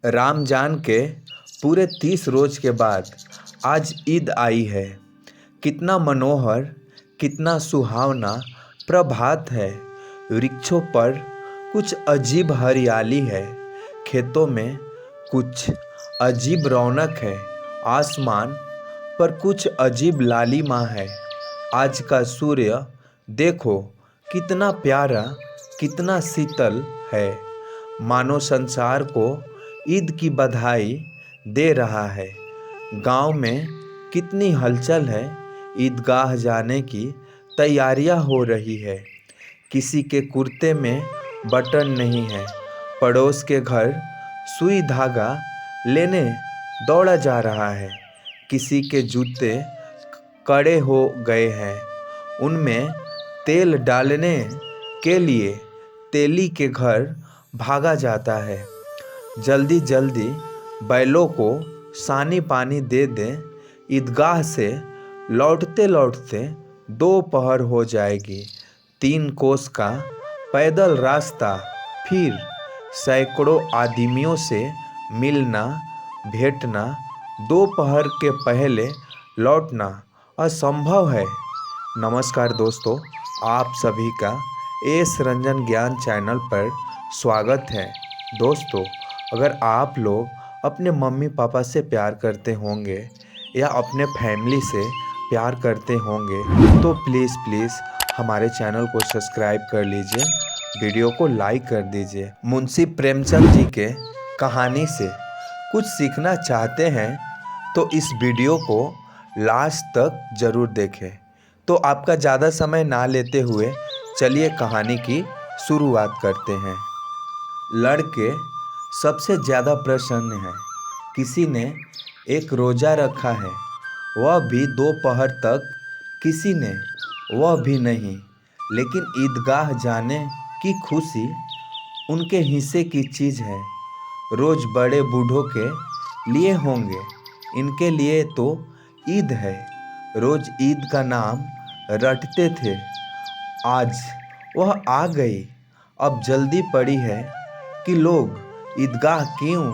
रमजान के पूरे 30 रोज के बाद आज ईद आई है। कितना मनोहर, कितना सुहावना प्रभात है। वृक्षों पर कुछ अजीब हरियाली है, खेतों में कुछ अजीब रौनक है, आसमान पर कुछ अजीब लालिमा है। आज का सूर्य देखो कितना प्यारा, कितना शीतल है, मानो संसार को ईद की बधाई दे रहा है। गांव में कितनी हलचल है, ईदगाह जाने की तैयारियां हो रही है। किसी के कुर्ते में बटन नहीं है, पड़ोस के घर सुई धागा लेने दौड़ा जा रहा है। किसी के जूते कड़े हो गए हैं, उनमें तेल डालने के लिए तेली के घर भागा जाता है। जल्दी जल्दी बैलों को सानी पानी दे दें, ईदगाह से लौटते लौटते दोपहर हो जाएगी। 3 कोस का पैदल रास्ता, फिर सैकड़ों आदमियों से मिलना भेंटना, दोपहर के पहले लौटना असंभव है। नमस्कार दोस्तों, आप सभी का एस रंजन ज्ञान चैनल पर स्वागत है। दोस्तों, अगर आप लोग अपने मम्मी पापा से प्यार करते होंगे या अपने फैमिली से प्यार करते होंगे तो प्लीज़ हमारे चैनल को सब्सक्राइब कर लीजिए, वीडियो को लाइक कर दीजिए। मुंशी प्रेमचंद जी के कहानी से कुछ सीखना चाहते हैं तो इस वीडियो को लास्ट तक ज़रूर देखें। तो आपका ज़्यादा समय ना लेते हुए चलिए कहानी की शुरुआत करते हैं। लड़के सबसे ज़्यादा प्रसन्न हैं। किसी ने एक रोज़ा रखा है, वह भी दोपहर तक, किसी ने वह भी नहीं। लेकिन ईदगाह जाने की खुशी उनके हिस्से की चीज़ है। रोज़ बड़े बूढ़ों के लिए होंगे, इनके लिए तो ईद है। रोज़ ईद का नाम रटते थे, आज वह आ गई। अब जल्दी पड़ी है कि लोग ईदगाह क्यों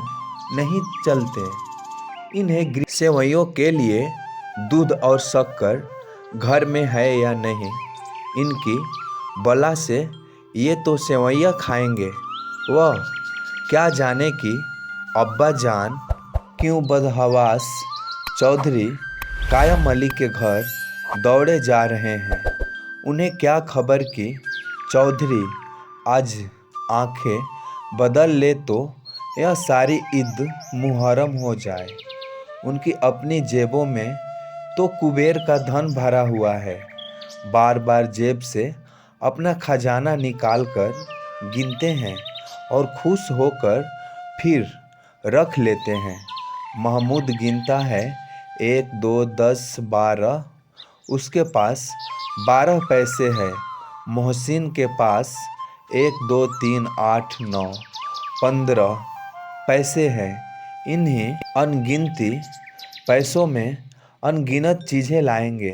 नहीं चलते। इन्हें सेवइयों के लिए दूध और शक्कर घर में है या नहीं, इनकी बला से ये तो सेवइयाँ खाएंगे। वह क्या जाने कि अब्बा जान क्यों बदहवास चौधरी कायम अली के घर दौड़े जा रहे हैं। उन्हें क्या खबर कि चौधरी आज आंखें बदल ले तो यह सारी ईद मुहर्रम हो जाए। उनकी अपनी जेबों में तो कुबेर का धन भरा हुआ है। बार बार जेब से अपना खजाना निकाल कर गिनते हैं और खुश होकर फिर रख लेते हैं। महमूद गिनता है 1 2 10 12, उसके पास 12 पैसे है। मोहसिन के पास 1 2 3 8 9 15 पैसे हैं। इन्हीं अनगिनती पैसों में अनगिनत चीज़ें लाएंगे,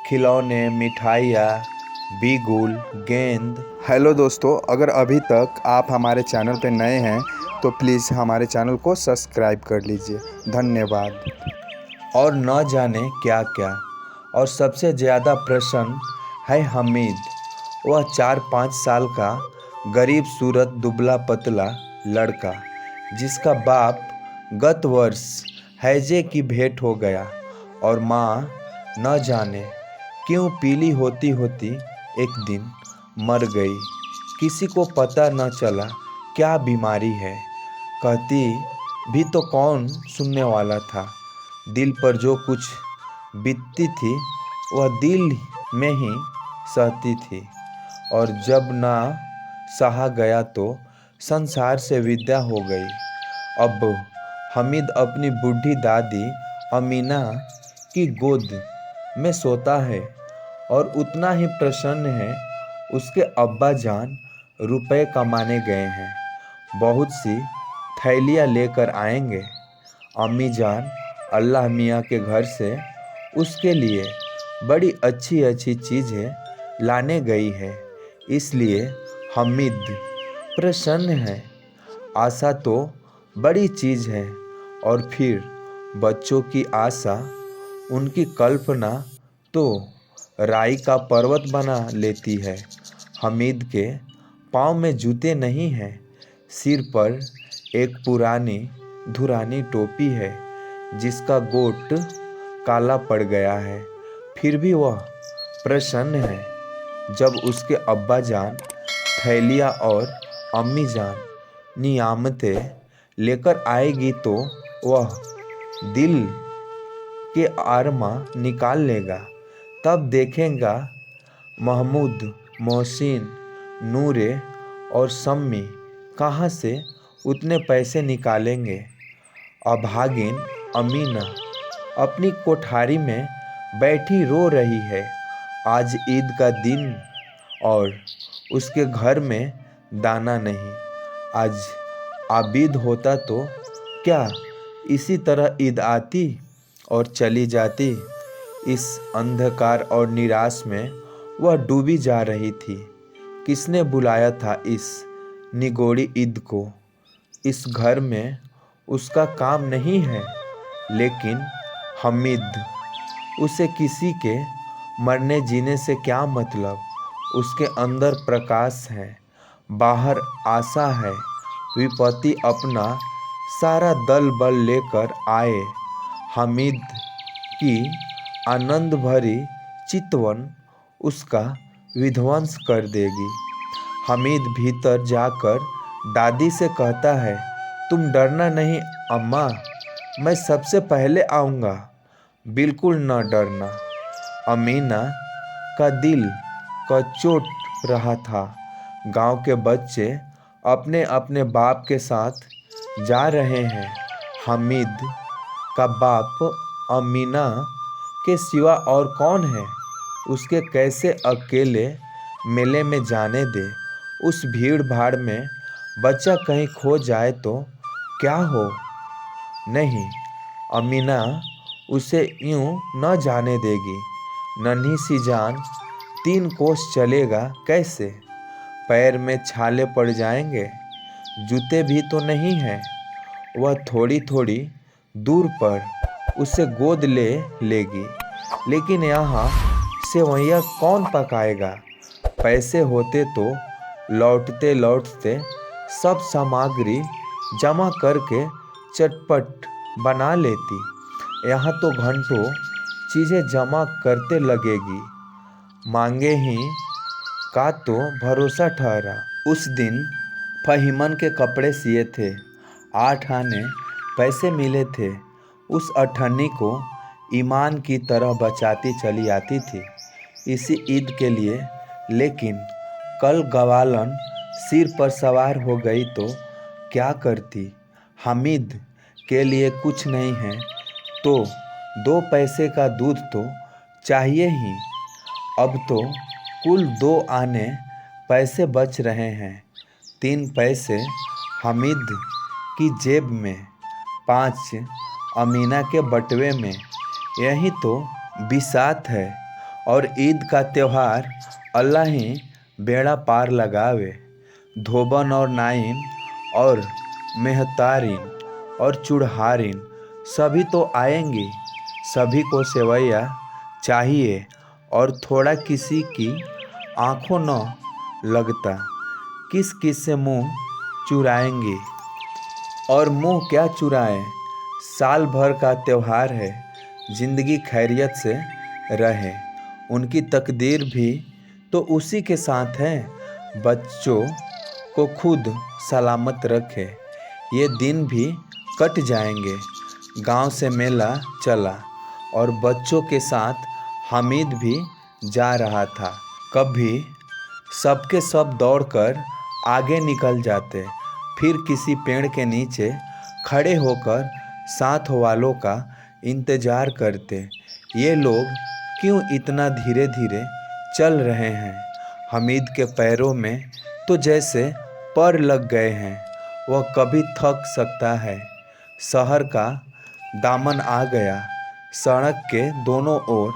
खिलौने, मिठाइयाँ, बिगुल, गेंद। हेलो दोस्तों, अगर अभी तक आप हमारे चैनल पर नए हैं तो प्लीज़ हमारे चैनल को सब्सक्राइब कर लीजिए। धन्यवाद। और न जाने क्या क्या। और सबसे ज़्यादा प्रसन्न है हमीद। वह 4-5 साल का गरीब सूरत दुबला पतला लड़का, जिसका बाप गत वर्ष हैजे की भेंट हो गया और माँ न जाने क्यों पीली होती होती एक दिन मर गई। किसी को पता न चला क्या बीमारी है, कहती भी तो कौन सुनने वाला था। दिल पर जो कुछ बीतती थी वह दिल में ही सहती थी, और जब ना सहा गया तो संसार से विदा हो गई। अब हमीद अपनी बूढ़ी दादी अमीना की गोद में सोता है और उतना ही प्रसन्न है। उसके अब्बा जान रुपए कमाने गए हैं, बहुत सी थैलियाँ लेकर आएंगे। अम्मी जान अल्लाह मियाँ के घर से उसके लिए बड़ी अच्छी अच्छी चीज़ें लाने गई है, इसलिए हमीद प्रसन्न है। आशा तो बड़ी चीज़ है। और फिर बच्चों की आशा, उनकी कल्पना तो राई का पर्वत बना लेती है। हामिद के पाँव में जूते नहीं हैं, सिर पर एक पुरानी धुरानी टोपी है जिसका गोट काला पड़ गया है। फिर भी वह प्रसन्न है। जब उसके अब्बा जान थैलियाँ और अम्मी जान नियामतें लेकर आएगी तो वह दिल के आरमा निकाल लेगा। तब देखेगा महमूद, मोहसिन, नूरे और सम्मी कहाँ से उतने पैसे निकालेंगे। अभागिन अमीना अपनी कोठारी में बैठी रो रही है। आज ईद का दिन और उसके घर में दाना नहीं। आज आबिद होता तो क्या इसी तरह ईद आती और चली जाती। इस अंधकार और निराश में वह डूबी जा रही थी। किसने बुलाया था इस निगोड़ी ईद को। इस घर में उसका काम नहीं है, लेकिन हामिद, उसे किसी के मरने जीने से क्या मतलब। उसके अंदर प्रकाश है, बाहर आशा है। विपत्ति अपना सारा दल बल लेकर आए, हामिद की आनंद भरी चितवन उसका विध्वंस कर देगी। हामिद भीतर जाकर दादी से कहता है, तुम डरना नहीं अम्मा, मैं सबसे पहले आऊँगा। बिल्कुल न डरना। अमीना का दिल कचोट रहा था। गांव के बच्चे अपने अपने बाप के साथ जा रहे हैं। हामिद का बाप अमीना के सिवा और कौन है। उसके कैसे अकेले मेले में जाने दे। उस भीड़ भाड़ में बच्चा कहीं खो जाए तो क्या हो। नहीं, अमीना उसे यूं न जाने देगी। नन्ही सी जान 3 कोस चलेगा कैसे। पैर में छाले पड़ जाएंगे। जूते भी तो नहीं हैं। वह थोड़ी थोड़ी दूर पर उसे गोद ले लेगी। लेकिन यहाँ सेवैयाँ कौन पकाएगा। पैसे होते तो लौटते लौटते सब सामग्री जमा करके चटपट बना लेती। यहाँ तो घंटों चीज़ें जमा करते लगेगी। मांगे ही का तो भरोसा ठहरा। उस दिन फहीमन के कपड़े सिए थे। 8 आने पैसे मिले थे। उस अठन्नी को ईमान की तरह बचाती चली आती थी इसी ईद के लिए। लेकिन कल गवालन सिर पर सवार हो गई तो क्या करती। हामिद के लिए कुछ नहीं है तो 2 पैसे का दूध तो चाहिए ही। अब तो कुल 2 आने पैसे बच रहे हैं। 3 पैसे हामिद की जेब में, 5 अमीना के बटुए में। यही तो बिसात है। और ईद का त्यौहार अल्लाह ही बेड़ा पार लगावे। धोबन और नाइन और मेहतारिन और चूड़हारिन सभी तो आएंगी। सभी को सेवैया चाहिए और थोड़ा किसी की आंखों न लगता। किस किस से मुंह चुराएंगी। और मुंह क्या चुराएं। साल भर का त्यौहार है। जिंदगी खैरियत से रहे। उनकी तकदीर भी तो उसी के साथ है। बच्चों को खुद सलामत रखे। ये दिन भी कट जाएंगे। गांव से मेला चला और बच्चों के साथ हामिद भी जा रहा था। कभी सबके सब दौड़कर आगे निकल जाते, फिर किसी पेड़ के नीचे खड़े होकर साथ वालों का इंतजार करते। ये लोग क्यों इतना धीरे धीरे चल रहे हैं। हामिद के पैरों में तो जैसे पर लग गए हैं। वह कभी थक सकता है। शहर का दामन आ गया। सड़क के दोनों ओर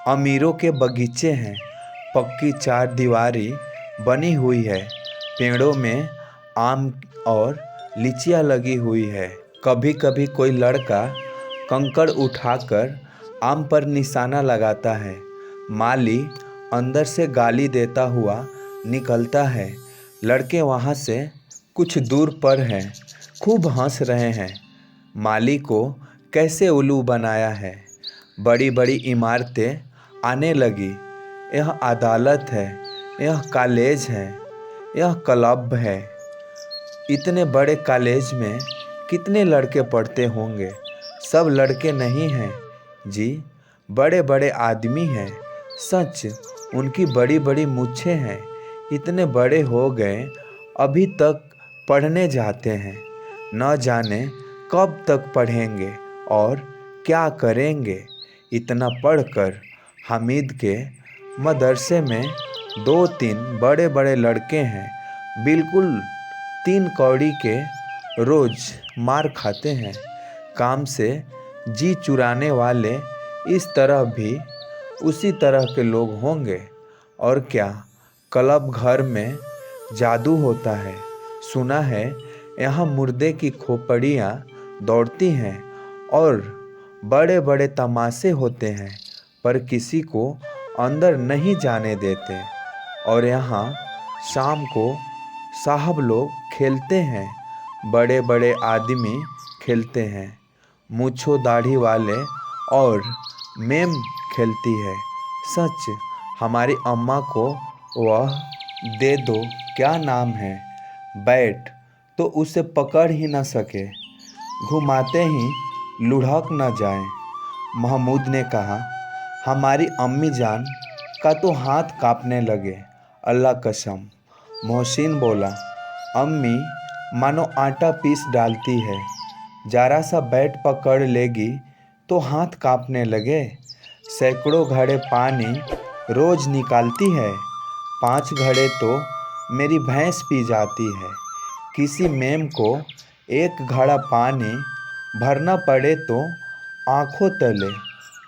अमीरों के बगीचे हैं। पक्की 4 दीवारी बनी हुई है। पेड़ों में आम और लीचियाँ लगी हुई है। कभी कभी कोई लड़का कंकड़ उठाकर आम पर निशाना लगाता है। माली अंदर से गाली देता हुआ निकलता है। लड़के वहाँ से कुछ दूर पर हैं, खूब हंस रहे हैं। माली को कैसे उल्लू बनाया है। बड़ी बड़ी इमारतें आने लगी। यह अदालत है, यह कॉलेज है, यह क्लब है। इतने बड़े कॉलेज में कितने लड़के पढ़ते होंगे। सब लड़के नहीं हैं जी, बड़े बड़े आदमी हैं। सच, उनकी बड़ी बड़ी मूछें हैं। इतने बड़े हो गए, अभी तक पढ़ने जाते हैं। न जाने कब तक पढ़ेंगे और क्या करेंगे। इतना पढ़कर हामिद के मदरसे में 2-3 बड़े बड़े लड़के हैं, बिल्कुल 3 कौड़ी के, रोज़ मार खाते हैं। काम से जी चुराने वाले इस तरह भी उसी तरह के लोग होंगे। और क्या, क्लब घर में जादू होता है। सुना है यहाँ मुर्दे की खोपड़ियाँ दौड़ती हैं और बड़े बड़े तमाशे होते हैं, पर किसी को अंदर नहीं जाने देते। और यहाँ शाम को साहब लोग खेलते हैं, बड़े बड़े आदमी खेलते हैं। मूछों दाढ़ी वाले और मेम खेलती है। सच, हमारी अम्मा को वह दे दो, क्या नाम है, बैट, तो उसे पकड़ ही न सके, घुमाते ही लुढ़क न जाए। महमूद ने कहा। हमारी अम्मी जान का तो हाथ कांपने लगे। अल्लाह कसम। मोहसिन बोला। अम्मी मानो आटा पीस डालती है। जरा सा बैट पकड़ लेगी तो हाथ कांपने लगे। सैकड़ों घड़े पानी रोज निकालती है। 5 घड़े तो मेरी भैंस पी जाती है। किसी मेम को 1 घड़ा पानी भरना पड़े तो आंखों तले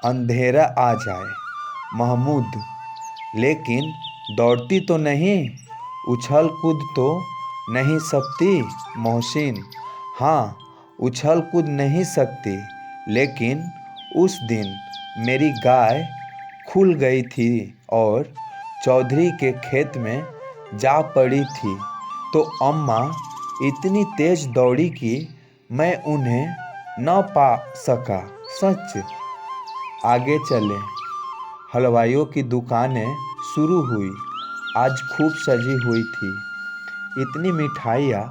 अंधेरा आ जाए। महमूद, लेकिन दौड़ती तो नहीं, उछल कूद तो नहीं सकती। मोहसिन, हाँ, उछल कूद नहीं सकती, लेकिन उस दिन मेरी गाय खुल गई थी और चौधरी के खेत में जा पड़ी थी, तो अम्मा इतनी तेज दौड़ी कि मैं उन्हें न पा सका। सच। आगे चले। हलवाइयों की दुकानें शुरू हुई। आज खूब सजी हुई थी। इतनी मिठाइयाँ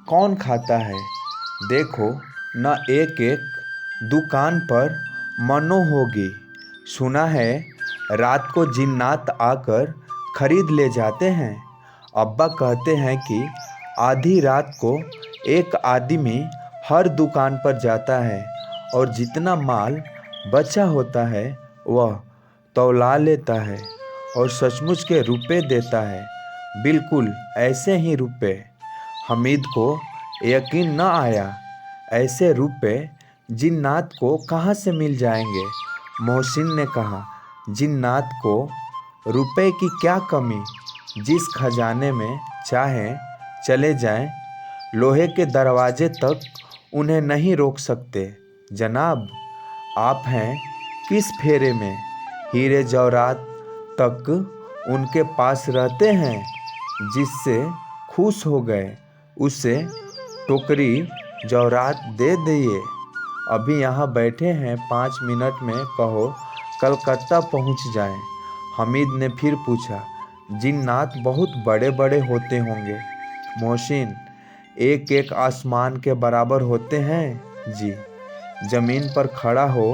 कौन खाता है। देखो न, एक एक दुकान पर मनो होगी। सुना है रात को जिन्नात आकर खरीद ले जाते हैं। अब्बा कहते हैं कि आधी रात को एक आदमी हर दुकान पर जाता है और जितना माल बचा होता है वह तौला लेता है और सचमुच के रुपए देता है। बिल्कुल ऐसे ही रुपए। हमीद को यकीन न आया। ऐसे रुपए जिन्नात को कहाँ से मिल जाएंगे। मोहसिन ने कहा, जिन्नात को रुपए की क्या कमी, जिस खजाने में चाहें चले जाएं, लोहे के दरवाजे तक उन्हें नहीं रोक सकते। जनाब, आप हैं किस फेरे में। हीरे जवाहरात तक उनके पास रहते हैं। जिससे खुश हो गए उसे टोकरी जवाहरात दे दिए। अभी यहाँ बैठे हैं, 5 मिनट में कहो कलकत्ता पहुँच जाएं। हमीद ने फिर पूछा, जिन्नात बहुत बड़े बड़े होते होंगे। मोहसिन, एक एक आसमान के बराबर होते हैं जी। ज़मीन पर खड़ा हो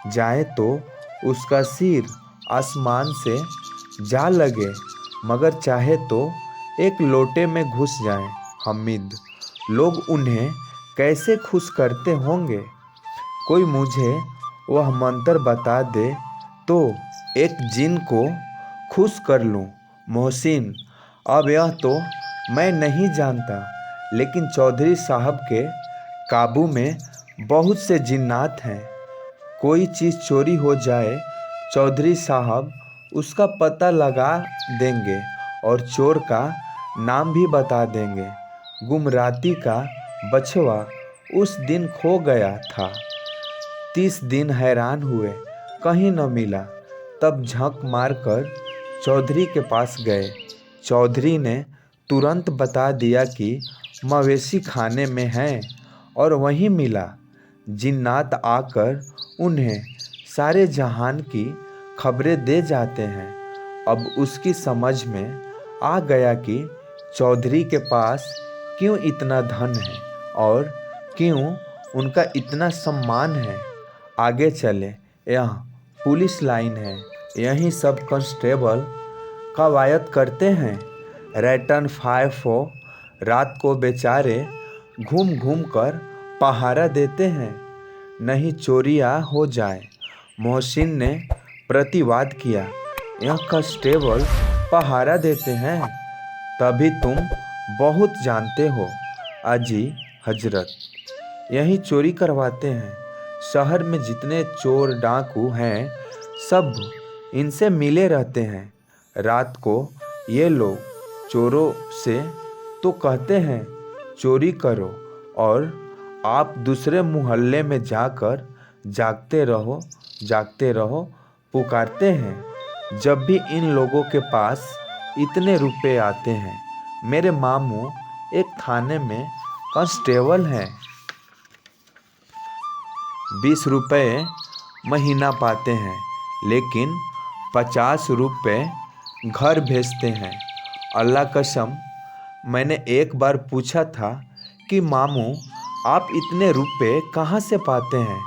जाए तो उसका सिर आसमान से जा लगे, मगर चाहे तो एक लोटे में घुस जाए। हमीद, लोग उन्हें कैसे खुश करते होंगे। कोई मुझे वह मंत्र बता दे तो एक जिन को खुश कर लूं। मोहसिन, अब यह तो मैं नहीं जानता, लेकिन चौधरी साहब के काबू में बहुत से जिन्नात हैं। कोई चीज़ चोरी हो जाए, चौधरी साहब उसका पता लगा देंगे और चोर का नाम भी बता देंगे। गुमराती का बछवा उस दिन खो गया था। 30 दिन हैरान हुए, कहीं न मिला। तब झक मारकर चौधरी के पास गए। चौधरी ने तुरंत बता दिया कि मवेशी खाने में है और वहीं मिला। जिन्नात आकर उन्हें सारे जहान की खबरें दे जाते हैं। अब उसकी समझ में आ गया कि चौधरी के पास क्यों इतना धन है और क्यों उनका इतना सम्मान है। आगे चले, यह पुलिस लाइन है। यहीं सब कांस्टेबल कवायद करते हैं। रैटन 5 रात को बेचारे घूम घूम कर पहारा देते हैं, नहीं चोरियां हो जाए। मोहसिन ने प्रतिवाद किया, यह कांस्टेबल पहारा देते हैं, तभी तुम बहुत जानते हो अजी हजरत। यही चोरी करवाते हैं। शहर में जितने चोर डाकू हैं सब इनसे मिले रहते हैं। रात को ये लोग चोरों से तो कहते हैं चोरी करो, और आप दूसरे मोहल्ले में जाकर जागते रहो पुकारते हैं। जब भी इन लोगों के पास इतने रुपए आते हैं, मेरे मामू एक थाने में कांस्टेबल हैं, 20 रुपये महीना पाते हैं, लेकिन 50 रुपये घर भेजते हैं। अल्लाह कसम, मैंने एक बार पूछा था कि मामू आप इतने रुपए कहाँ से पाते हैं।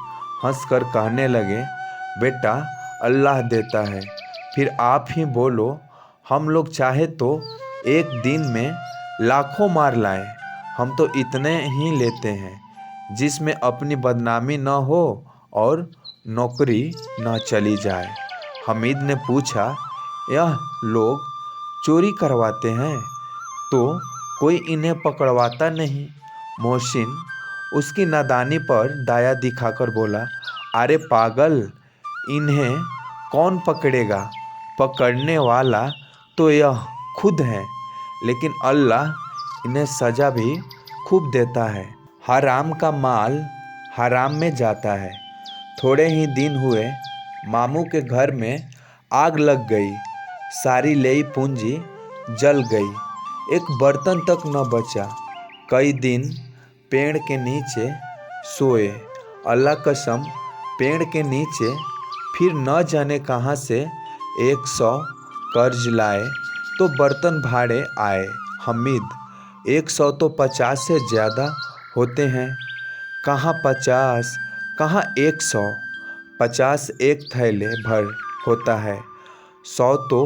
हंसकर कहने लगे, बेटा अल्लाह देता है, फिर आप ही बोलो। हम लोग चाहे तो एक दिन में लाखों मार लाएं, हम तो इतने ही लेते हैं जिसमें अपनी बदनामी न हो और नौकरी न चली जाए। हमीद ने पूछा, यह लोग चोरी करवाते हैं तो कोई इन्हें पकड़वाता नहीं। मोहसिन उसकी नादानी पर दया दिखाकर बोला, अरे पागल, इन्हें कौन पकड़ेगा, पकड़ने वाला तो यह खुद है, लेकिन अल्लाह इन्हें सज़ा भी खूब देता है। हराम का माल हराम में जाता है। थोड़े ही दिन हुए, मामू के घर में आग लग गई। सारी लेई पूंजी जल गई, एक बर्तन तक न बचा। कई दिन पेड़ के नीचे सोए। अल्लाह कसम, पेड़ के नीचे फिर न जाने कहाँ से 100 कर्ज लाए तो बर्तन भाड़े आए। हमीद, 100 तो 50 से ज़्यादा होते हैं। कहाँ 50, कहाँ 100। 50 एक थैले भर होता है, 100 तो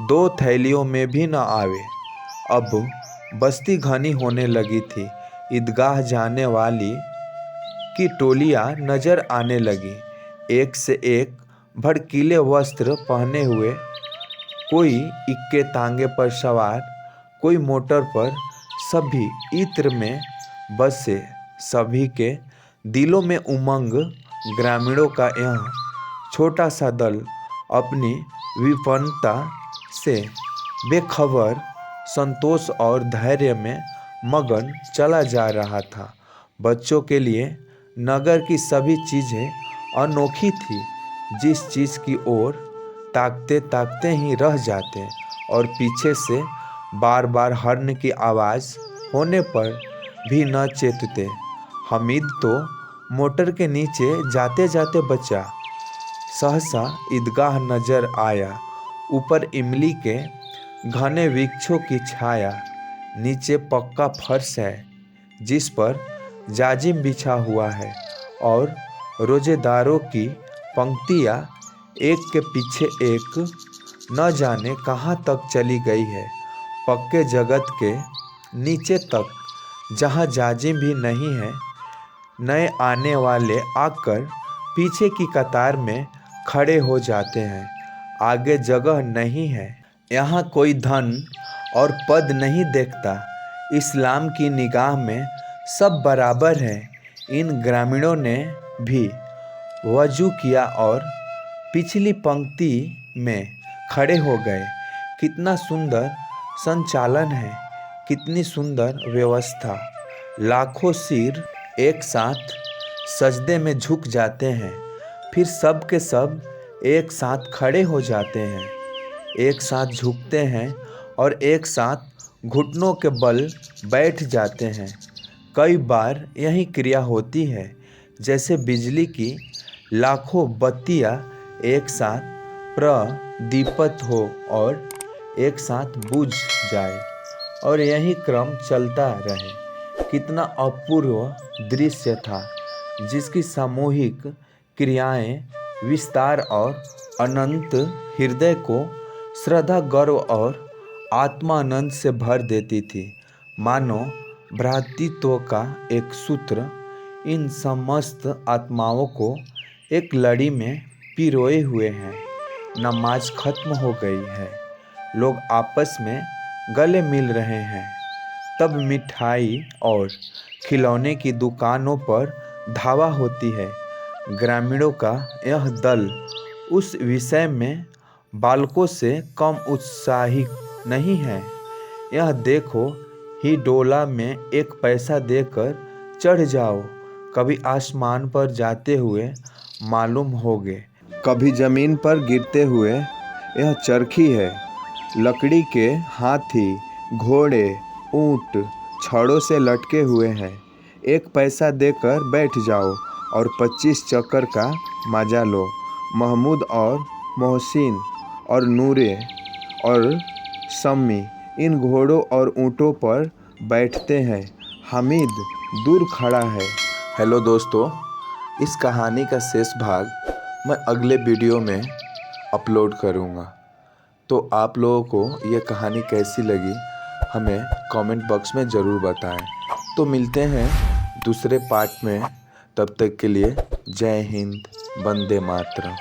2 थैलियों में भी न आवे। अब बस्ती घनी होने लगी थी। ईदगाह जाने वाली की टोलियाँ नजर आने लगी, एक से एक भड़कीले वस्त्र पहने हुए। कोई इक्के तांगे पर सवार, कोई मोटर पर। सभी इत्र में बसे, सभी के दिलों में उमंग। ग्रामीणों का यह छोटा सा दल अपनी विपन्नता से बेखबर संतोष और धैर्य में मगन चला जा रहा था। बच्चों के लिए नगर की सभी चीज़ें अनोखी थी। जिस चीज़ की ओर ताकते ताकते ही रह जाते, और पीछे से बार बार हॉर्न की आवाज़ होने पर भी न चेतते। हमीद तो मोटर के नीचे जाते जाते बचा। सहसा ईदगाह नजर आया। ऊपर इमली के घने वृक्षों की छाया, नीचे पक्का फर्श है जिस पर जाजिम बिछा हुआ है, और रोजेदारों की पंक्तियाँ एक के पीछे एक न जाने कहाँ तक चली गई है। पक्के जगत के नीचे तक, जहाँ जाजिम भी नहीं है। नए आने वाले आकर पीछे की कतार में खड़े हो जाते हैं। आगे जगह नहीं है। यहाँ कोई धन और पद नहीं देखता। इस्लाम की निगाह में सब बराबर है। इन ग्रामीणों ने भी वजू किया और पिछली पंक्ति में खड़े हो गए। कितना सुंदर संचालन है, कितनी सुंदर व्यवस्था। लाखों सिर एक साथ सजदे में झुक जाते हैं, फिर सब के सब एक साथ खड़े हो जाते हैं, एक साथ झुकते हैं और एक साथ घुटनों के बल बैठ जाते हैं। कई बार यही क्रिया होती है जैसे बिजली की लाखों बत्तियां एक साथ प्रदीप्त हो और एक साथ बुझ जाए और यही क्रम चलता रहे। कितना अपूर्व दृश्य था जिसकी सामूहिक क्रियाएं विस्तार और अनंत हृदय को श्रद्धा, गर्व और आत्मानंद से भर देती थी। मानो भ्रातृत्व का एक सूत्र इन समस्त आत्माओं को एक लड़ी में पिरोए हुए है। नमाज खत्म हो गई है, लोग आपस में गले मिल रहे हैं। तब मिठाई और खिलौने की दुकानों पर धावा होती है। ग्रामीणों का यह दल उस विषय में बालकों से कम उत्साही नहीं है। यह देखो ही डोला में एक पैसा देकर चढ़ जाओ, कभी आसमान पर जाते हुए मालूम होगे, कभी जमीन पर गिरते हुए। यह चरखी है, लकड़ी के हाथी, घोड़े, ऊंट छड़ों से लटके हुए हैं। एक पैसा देकर बैठ जाओ और 25 चक्कर का मजा लो। महमूद और मोहसिन और नूरे और सम्मी इन घोड़ों और ऊँटों पर बैठते हैं। हामिद दूर खड़ा है। हेलो दोस्तों, इस कहानी का शेष भाग मैं अगले वीडियो में अपलोड करूँगा। तो आप लोगों को ये कहानी कैसी लगी हमें कमेंट बॉक्स में ज़रूर बताएं। तो मिलते हैं दूसरे पार्ट में, तब तक के लिए जय हिंद, वंदे मातरम।